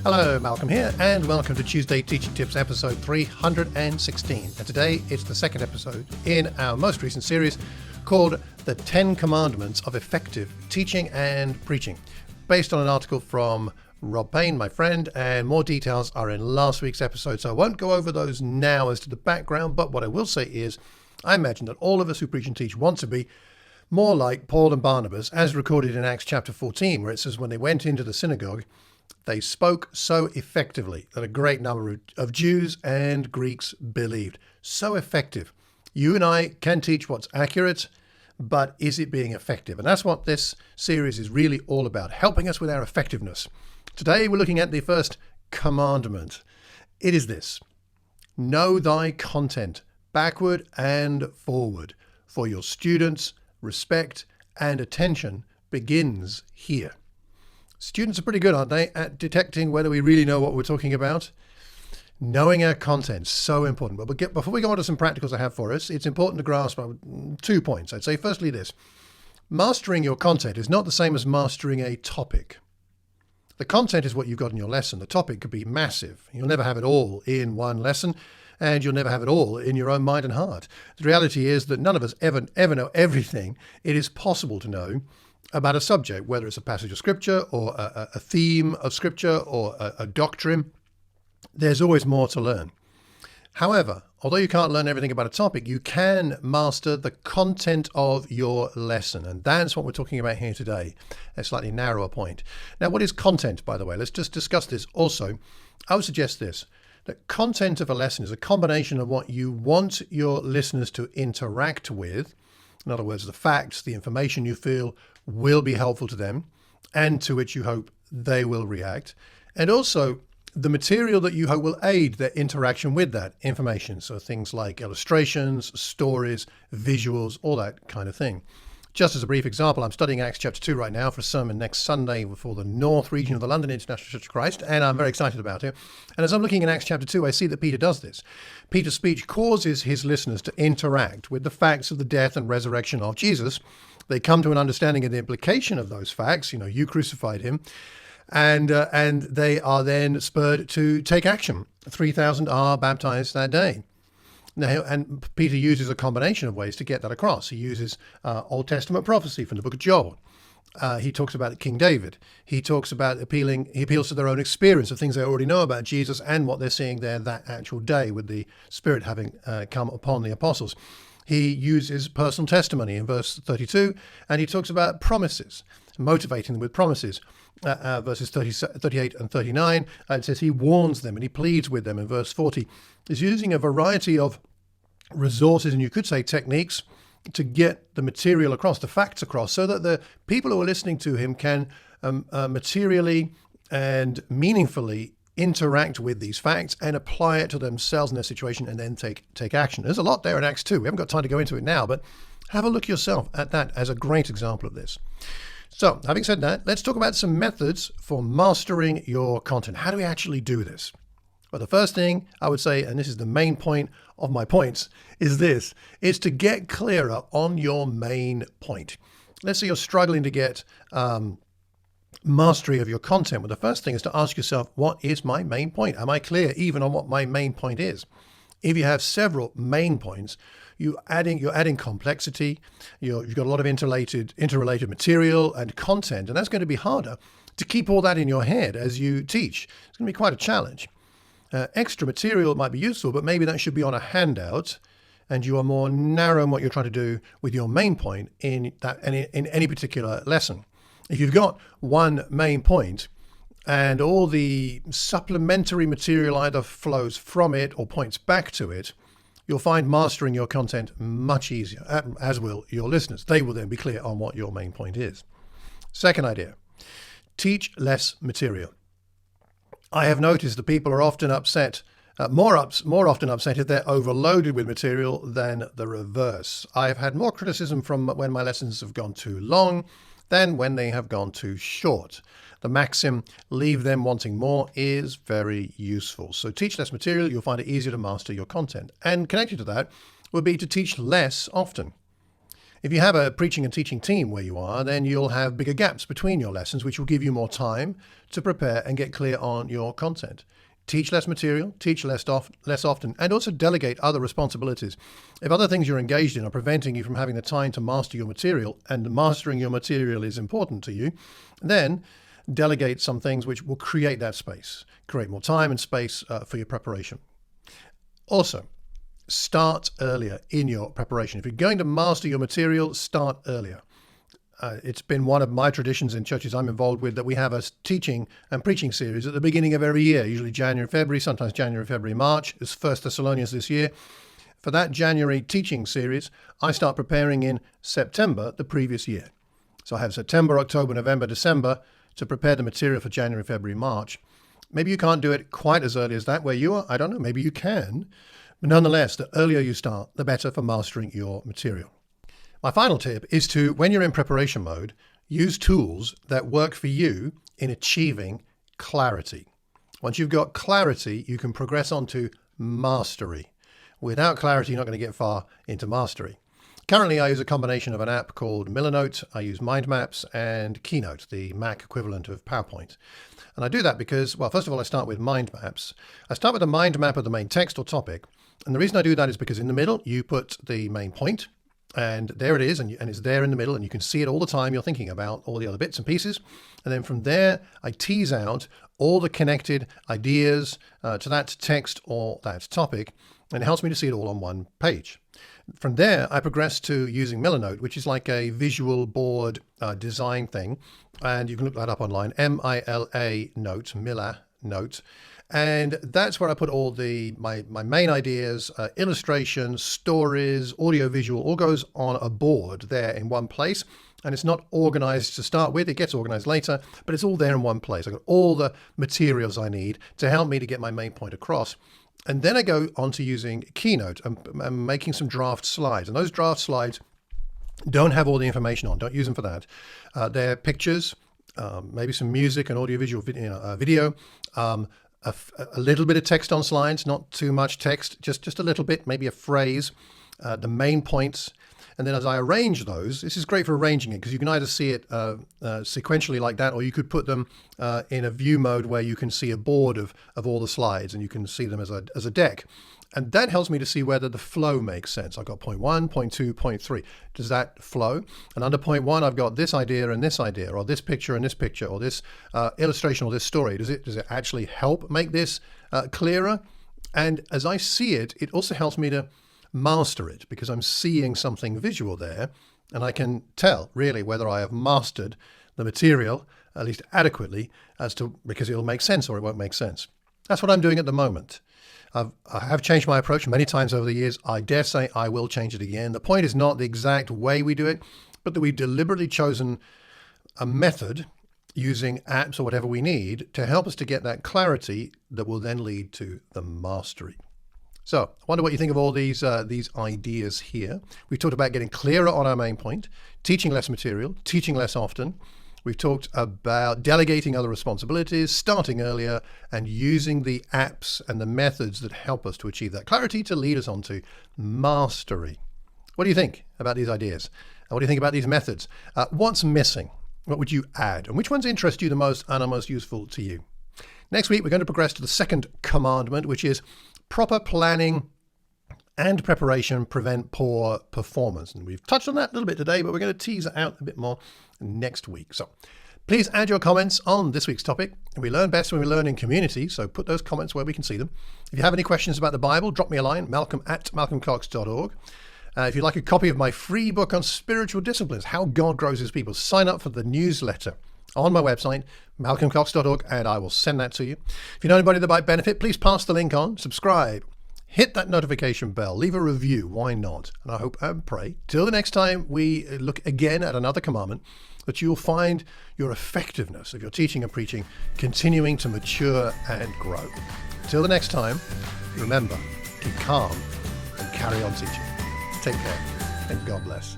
Hello, Malcolm here, and welcome to Tuesday Teaching Tips episode 316. And today it's the second episode in our most recent series called The 10 Commandments of Effective Teaching and Preaching, based on an article from Rob Payne, my friend, and more details are in last week's episode, so I won't go over those now as to the background, but what I will say is I imagine that all of us who preach and teach want to be more like Paul and Barnabas, as recorded in Acts chapter 14, where it says when they went into the synagogue, they spoke so effectively that a great number of Jews and Greeks believed. So effective. You and I can teach what's accurate, but is it being effective? And that's what this series is really all about, helping us with our effectiveness. Today we're looking at the first commandment. It is this: know thy content, backward and forward, for your students' respect and attention begins here. Students are pretty good, aren't they, at detecting whether we really know what we're talking about? Knowing our content, so important. But before we go on to some practicals I have for us, it's important to grasp 2 points. I'd say firstly this: mastering your content is not the same as mastering a topic. The content is what you've got in your lesson. The topic could be massive. You'll never have it all in one lesson, and you'll never have it all in your own mind and heart. The reality is that none of us ever know everything it is possible to know about a subject, whether it's a passage of scripture or a theme of scripture or a doctrine. There's always more to learn. However, although you can't learn everything about a topic, you can master the content of your lesson. And that's what we're talking about here today, a slightly narrower point. Now, what is content, by the way? Let's just discuss this also. I would suggest this: that content of a lesson is a combination of what you want your listeners to interact with. In other words, the facts, the information you feel will be helpful to them and to which you hope they will react. And also the material that you hope will aid their interaction with that information. So things like illustrations, stories, visuals, all that kind of thing. Just as a brief example, I'm studying Acts chapter 2 right now for a sermon next Sunday for the North region of the London International Church of Christ, and I'm very excited about it. And as I'm looking in Acts chapter 2, I see that Peter does this. Peter's speech causes his listeners to interact with the facts of the death and resurrection of Jesus. They come to an understanding of the implication of those facts. You crucified him. And they are then spurred to take action. 3,000 are baptized that day. Now, and Peter uses a combination of ways to get that across. He uses Old Testament prophecy from the book of Joel. He talks about King David. He talks about he appeals to their own experience of things they already know about Jesus and what they're seeing there that actual day with the Spirit having come upon the apostles. He uses personal testimony in verse 32, and he talks about promises, motivating them with promises. Verses 38 and 39, it says he warns them and he pleads with them in verse 40. He's using a variety of resources, and you could say techniques, to get the material across, the facts across, so that the people who are listening to him can materially and meaningfully interact with these facts and apply it to themselves in their situation and then take action. There's a lot there in Acts 2. We haven't got time to go into it now, but have a look yourself at that as a great example of this. So, having said that, let's talk about some methods for mastering your content. How do we actually do this? Well, the first thing I would say, and this is the main point of my points, is this: is to get clearer on your main point. Let's say you're struggling to get mastery of your content. Well, the first thing is to ask yourself, what is my main point? Am I clear even on what my main point is? If you have several main points, you're adding complexity. You've got a lot of interrelated material and content, and that's going to be harder to keep all that in your head as you teach. It's going to be quite a challenge. Extra material might be useful, but maybe that should be on a handout, and you are more narrow in what you're trying to do with your main point in any particular lesson. If you've got one main point and all the supplementary material either flows from it or points back to it, you'll find mastering your content much easier, as will your listeners. They will then be clear on what your main point is. Second idea: teach less material. I have noticed that people are often upset, more often upset if they're overloaded with material than the reverse. I've had more criticism from when my lessons have gone too long than when they have gone too short. The maxim, leave them wanting more, is very useful. So teach less material, you'll find it easier to master your content. And connected to that would be to teach less often. If you have a preaching and teaching team where you are, then you'll have bigger gaps between your lessons, which will give you more time to prepare and get clear on your content. Teach less material, teach less often, and also delegate other responsibilities. If other things you're engaged in are preventing you from having the time to master your material, and mastering your material is important to you, then delegate some things which will create that space, create more time and space for your preparation. Also, start earlier in your preparation. If you're going to master your material, start earlier. It's been one of my traditions in churches I'm involved with that we have a teaching and preaching series at the beginning of every year, usually January, February, sometimes January, February, March. It's 1 Thessalonians this year. For that January teaching series, I start preparing in September the previous year. So I have September, October, November, December to prepare the material for January, February, March. Maybe you can't do it quite as early as that where you are. I don't know. Maybe you can. But nonetheless, the earlier you start, the better for mastering your material. My final tip is to, when you're in preparation mode, use tools that work for you in achieving clarity. Once you've got clarity, you can progress on to mastery. Without clarity, you're not going to get far into mastery. Currently, I use a combination of an app called Millernote. I use mind maps and Keynote, the Mac equivalent of PowerPoint. And I do that because, well, first of all, I start with mind maps. I start with a mind map of the main text or topic. And the reason I do that is because in the middle, you put the main point. And there it is, and it's there in the middle, and you can see it all the time. You're thinking about all the other bits and pieces. And then from there, I tease out all the connected ideas to that text or that topic, and it helps me to see it all on one page. From there, I progress to using Millernote, which is like a visual board design thing. And you can look that up online, M-I-L-A Note, Miller Note. And that's where I put all my main ideas, illustrations, stories, audio, visual, all goes on a board there in one place. And it's not organized to start with. It gets organized later, but it's all there in one place. I've got all the materials I need to help me to get my main point across. And then I go on to using Keynote. I'm making some draft slides. And those draft slides don't have all the information on. Don't use them for that. They're pictures, maybe some music and audiovisual video, a little bit of text on slides, not too much text, just a little bit, maybe a phrase, the main points. And then as I arrange those, this is great for arranging it because you can either see it sequentially like that, or you could put them in a view mode where you can see a board of all the slides and you can see them as a deck. And that helps me to see whether the flow makes sense. I've got point 1, point 2, point 3. Does that flow? And under point 1, I've got this idea and this idea, or this picture and this picture, or this illustration or this story. Does it actually help make this clearer? And as I see it, it also helps me to master it because I'm seeing something visual there, and I can tell really whether I have mastered the material, at least adequately, because it'll make sense or it won't make sense. That's what I'm doing at the moment. I have changed my approach many times over the years. I dare say I will change it again. The point is not the exact way we do it, but that we've deliberately chosen a method using apps or whatever we need to help us to get that clarity that will then lead to the mastery. So I wonder what you think of all these ideas here. We've talked about getting clearer on our main point, teaching less material, teaching less often. We've talked about delegating other responsibilities, starting earlier, and using the apps and the methods that help us to achieve that clarity to lead us on to mastery. What do you think about these ideas? What do you think about these methods? What's missing? What would you add? And which ones interest you the most and are most useful to you? Next week, we're going to progress to the second commandment, which is proper planning and preparation prevent poor performance. And we've touched on that a little bit today, but we're going to tease it out a bit more next week. So please add your comments on this week's topic. We learn best when we learn in community, so put those comments where we can see them. If you have any questions about the Bible, drop me a line, malcolm@malcolmcox.org. If you'd like a copy of my free book on spiritual disciplines, How God Grows His People, sign up for the newsletter on my website, malcolmcox.org, and I will send that to you. If you know anybody that might benefit, please pass the link on, subscribe, hit that notification bell, leave a review, why not? And I hope and pray, till the next time we look again at another commandment, that you'll find your effectiveness of your teaching and preaching continuing to mature and grow. Till the next time, remember, keep calm and carry on teaching. Take care, and God bless.